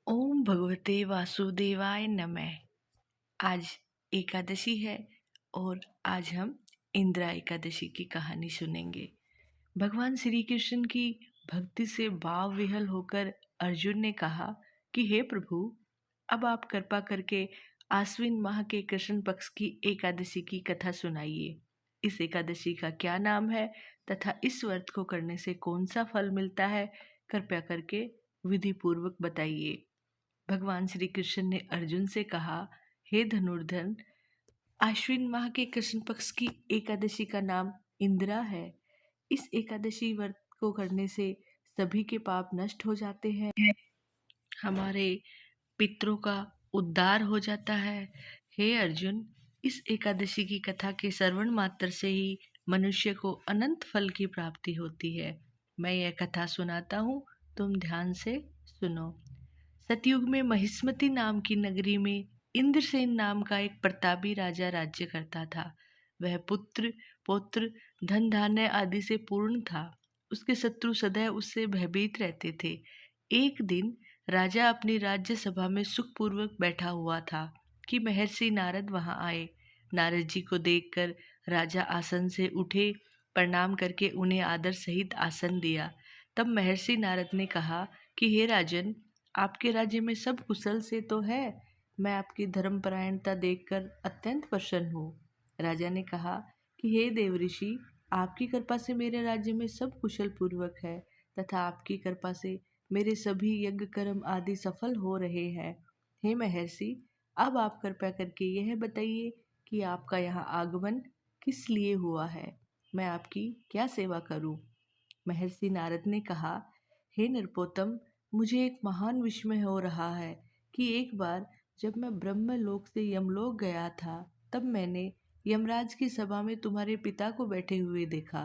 ओम भगवते वासुदेवाय नमः। आज एकादशी है और आज हम इंदिरा एकादशी की कहानी सुनेंगे। भगवान श्री कृष्ण की भक्ति से भाव विह्वल होकर अर्जुन ने कहा कि हे प्रभु, अब आप कृपा करके आश्विन माह के कृष्ण पक्ष की एकादशी की कथा सुनाइए। इस एकादशी का क्या नाम है तथा इस व्रत को करने से कौन सा फल मिलता है, कृपया करके विधि पूर्वक बताइए। भगवान श्री कृष्ण ने अर्जुन से कहा, हे धनुर्धन, आश्विन माह के कृष्ण पक्ष की एकादशी का नाम इंदिरा है। इस एकादशी व्रत को करने से सभी के पाप नष्ट हो जाते हैं, हमारे पितरों का उद्धार हो जाता है। हे अर्जुन, इस एकादशी की कथा के श्रवण मात्र से ही मनुष्य को अनंत फल की प्राप्ति होती है। मैं यह कथा सुनाता हूँ, तुम ध्यान से सुनो। सतयुग में महिष्मति नाम की नगरी में इंद्रसेन नाम का एक प्रतापी राजा राज्य करता था। वह पुत्र पौत्र धन धान्य आदि से पूर्ण था। उसके शत्रु सदैव उससे भयभीत रहते थे। एक दिन राजा अपनी राज्य सभा में सुखपूर्वक बैठा हुआ था कि महर्षि नारद वहां आए। नारद जी को देखकर राजा आसन से उठे, प्रणाम करके उन्हें आदर सहित आसन दिया। तब महर्षि नारद ने कहा कि हे राजन, आपके राज्य में सब कुशल से तो है। मैं आपकी धर्मपरायणता देखकर अत्यंत प्रसन्न हूँ। राजा ने कहा कि हे देवऋषि, आपकी कृपा से मेरे राज्य में सब कुशल पूर्वक है तथा आपकी कृपा से मेरे सभी यज्ञ कर्म आदि सफल हो रहे हैं। हे महर्षि, अब आप कृपया करके यह बताइए कि आपका यहाँ आगमन किस लिए हुआ है। मैं आपकी क्या सेवा करूं? महर्षि नारद ने कहा, हे नरपोतम, मुझे एक महान विस्मय हो रहा है कि एक बार जब मैं ब्रह्मलोक से यमलोक गया था, तब मैंने यमराज की सभा में तुम्हारे पिता को बैठे हुए देखा।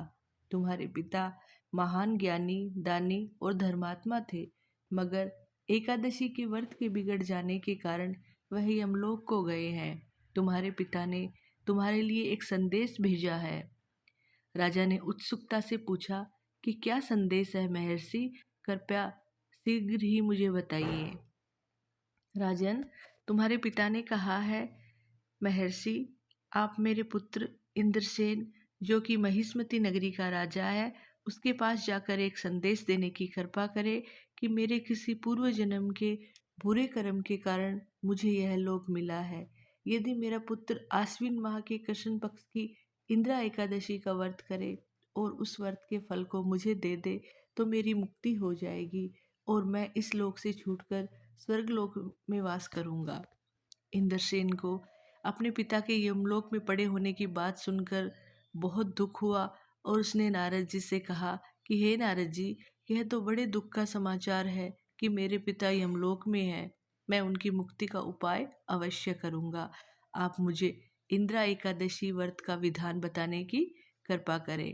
तुम्हारे पिता महान ज्ञानी, दानी और धर्मात्मा थे, मगर एकादशी के व्रत के बिगड़ जाने के कारण वह यमलोक को गए हैं। तुम्हारे पिता ने तुम्हारे लिए एक संदेश भेजा है। राजा ने उत्सुकता से पूछा कि क्या संदेश है महर्षि, कृपया शीघ्र ही मुझे बताइए। राजन, तुम्हारे पिता ने कहा है, महर्षि, आप मेरे पुत्र इंद्रसेन, जो कि महिष्मति नगरी का राजा है, उसके पास जाकर एक संदेश देने की कृपा करें कि मेरे किसी पूर्व जन्म के बुरे कर्म के कारण मुझे यह लोक मिला है। यदि मेरा पुत्र आश्विन माह के कृष्ण पक्ष की इंदिरा एकादशी का व्रत करे और उस व्रत के फल को मुझे दे दे, तो मेरी मुक्ति हो जाएगी और मैं इस लोक से छूटकर स्वर्गलोक में वास करूंगा। इंद्रसेन को अपने पिता के यमलोक में पड़े होने की बात सुनकर बहुत दुख हुआ और उसने नारद जी से कहा कि हे नारद जी, यह तो बड़े दुख का समाचार है कि मेरे पिता यमलोक में हैं। मैं उनकी मुक्ति का उपाय अवश्य करूंगा। आप मुझे इंदिरा एकादशी व्रत का विधान बताने की कृपा करें।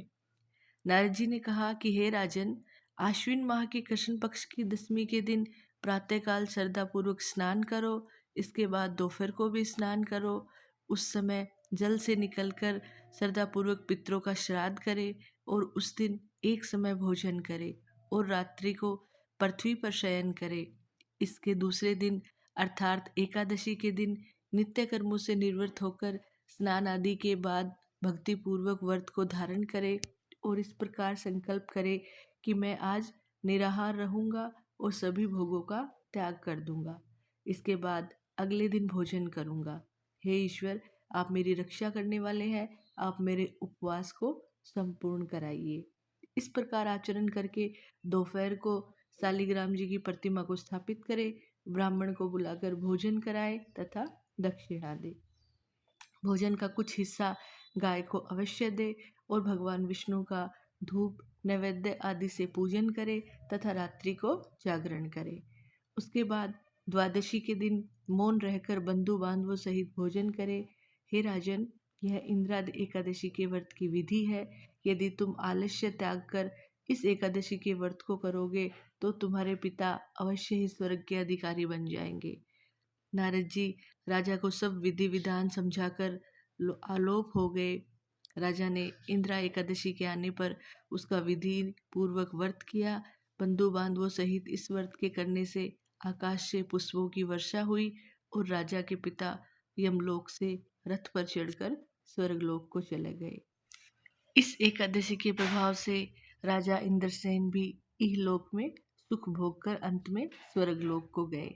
नारद जी ने कहा कि हे राजन, आश्विन माह के कृष्ण पक्ष की दशमी के दिन प्रातःकाल श्रद्धापूर्वक स्नान करो। इसके बाद दोपहर को भी स्नान करो। उस समय जल से निकलकर श्रद्धापूर्वक पितरों का श्राद्ध करे और उस दिन एक समय भोजन करे और रात्रि को पृथ्वी पर शयन करे। इसके दूसरे दिन अर्थात एकादशी के दिन नित्य कर्मों से निवृत्त होकर स्नान आदि के बाद भक्ति पूर्वक व्रत को धारण करे और इस प्रकार संकल्प करे कि मैं आज निराहार रहूंगा और सभी भोगों का त्याग कर दूंगा। इसके बाद अगले दिन भोजन करूंगा। हे ईश्वर, आप मेरी रक्षा करने वाले हैं, आप मेरे उपवास को संपूर्ण कराइए। इस प्रकार आचरण करके दोपहर को शालिग्राम जी की प्रतिमा को स्थापित करे, ब्राह्मण को बुलाकर भोजन कराए तथा दक्षिणा दे। भोजन का कुछ हिस्सा गाय को अवश्य दे और भगवान विष्णु का धूप नैवेद्य आदि से पूजन करे तथा रात्रि को जागरण करे। उसके बाद द्वादशी के दिन मौन रहकर बंधु बांधवों सहित भोजन करे। हे राजन, यह इंदिरा एकादशी के व्रत की विधि है। यदि तुम आलस्य त्याग कर इस एकादशी के व्रत को करोगे तो तुम्हारे पिता अवश्य ही स्वर्ग के अधिकारी बन जाएंगे। नारद जी राजा को सब विधि विधान समझाकर आलोप हो गए। राजा ने इंदिरा एकादशी के आने पर उसका विधि पूर्वक व्रत किया। बंधु बांधवों सहित इस व्रत के करने से आकाश से पुष्पों की वर्षा हुई और राजा के पिता यमलोक से रथ पर चढ़कर स्वर्गलोक को चले गए। इस एकादशी के प्रभाव से राजा इंद्रसेन भी इहलोक में सुख भोग कर अंत में स्वर्गलोक को गए।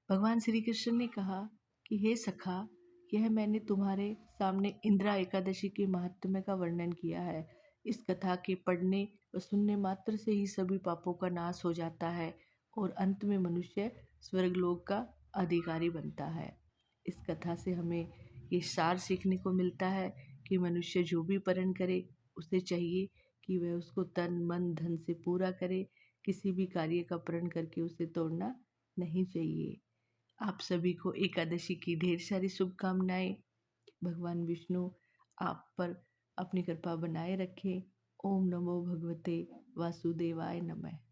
भगवान श्री कृष्ण ने कहा कि हे सखा, यह मैंने तुम्हारे सामने इंदिरा एकादशी के महात्म्य का वर्णन किया है। इस कथा के पढ़ने और सुनने मात्र से ही सभी पापों का नाश हो जाता है और अंत में मनुष्य स्वर्गलोक का अधिकारी बनता है। इस कथा से हमें ये सार सीखने को मिलता है कि मनुष्य जो भी परण करे उसे चाहिए कि वह उसको तन मन धन से पूरा करे। किसी भी कार्य का प्रण करके उसे तोड़ना नहीं चाहिए। आप सभी को एकादशी की ढेर सारी शुभकामनाएं। भगवान विष्णु आप पर अपनी कृपा बनाए रखें। ओम नमो भगवते वासुदेवाय नमः।